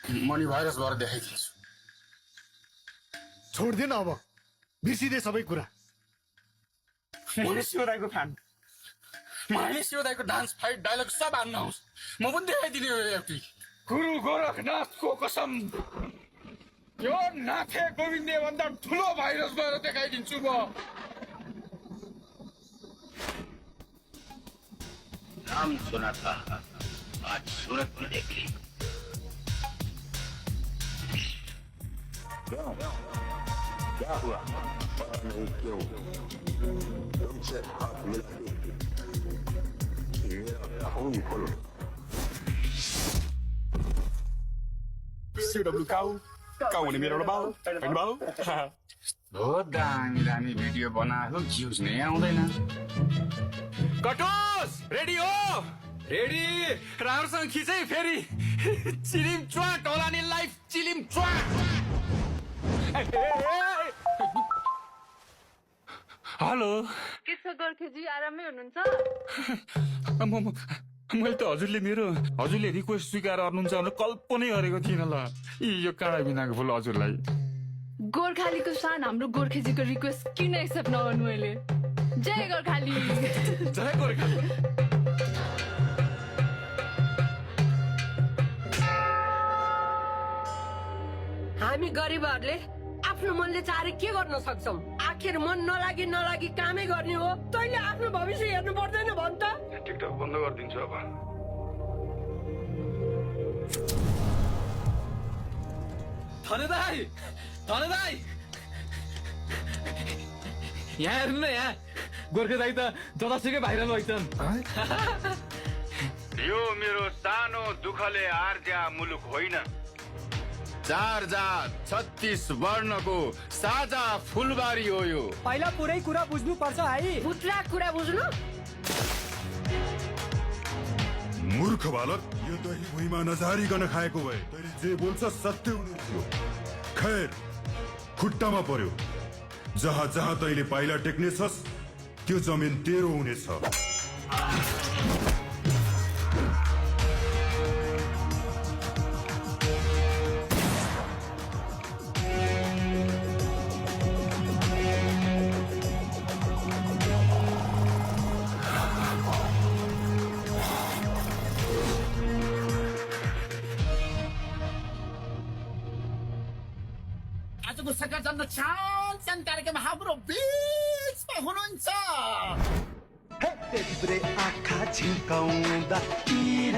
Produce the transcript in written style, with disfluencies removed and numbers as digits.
Money virus भएर देखाइदिन्छु। छोड्दिन अब, बिर्सिदे सबै कुरा। मैले शिवदाईको फ्यान, मैले शिवदाईको डान्स फाइट डायलग सब हान्न आउँछ। म पनि देखाइदिने हो एउटी। गुरु गोरखनाथको कसम, यो नाथे गोविन्दे भन्दा ठुलो भाइरस गएर देखाइदिन्छु म। नाम सुना था, आज सूरत में देख ली। क्या हुआ? पता नहीं क्यों तुमसे हाथ मिला मेरा खून खोलो। CW kau ni मेरो बाउ हैन बाउ। बहुत दामी दामी भिडियो बनाएको भ्युज नै आउँदैन। कटोस रेडी हो? रेडी, राम्रोसँग खिचै फेरि। चिलिम च्वाट होला नि, लाइफ चिलिम च्वाट। हेलो के छ गोर्खेजी, आरामै हुनुहुन्छ? मैले त हजुरले रिक्वेस्ट स्वीकार गर्नुहुन्छ भनेर कल्पनै गरेको थिइनँ ल। यो काँडा बिनाको फुल हजुरलाई। गोर्खालीको शान हाम्रो गोर्खेजीको रिक्वेस्ट किन एक्सेप्ट नगर्नु मैले? जय गोर्खाली। जय गोर्खाली। हामी गरिबहरूले आफ्नो मनले चाहे के गर्न सक्छौं? आखिर मन नलागी कामै गर्ने हो। तैँले आफ्नो भविष्य हेर्नु पर्दैन भन् त। टिकटक बन्द गरिदिन्छु अब। धने दाई यहाँ हेर्नु न, यहाँ गोर्खे दाई त जतासुकै भाइरल भइछन्। यो मेरो सानो दुःखले आर्जा मुलुक होइन, 4 जात 36 वर्णको साझा फुलबारी हो यो। पहिला पुरै कुरा बुझ्नु पर्छ है। पुत्रा कुरा बुझ्नु। मूर्ख बालक, यो दही भुइँमा नजारिकन खाएको भए तैँले जे बोल्छ सत्य हुने थियो। खैर, खुट्टामा पर्यो। जहाँ जहाँ तैँले पाइला टेक्नेछस् त्यो जमिन तेरो हुनेछ। आजको सका जन्म छान कार्यक्रम हाम्रो बिचमा हुनुहुन्छ। आँखा झिम्काउँदा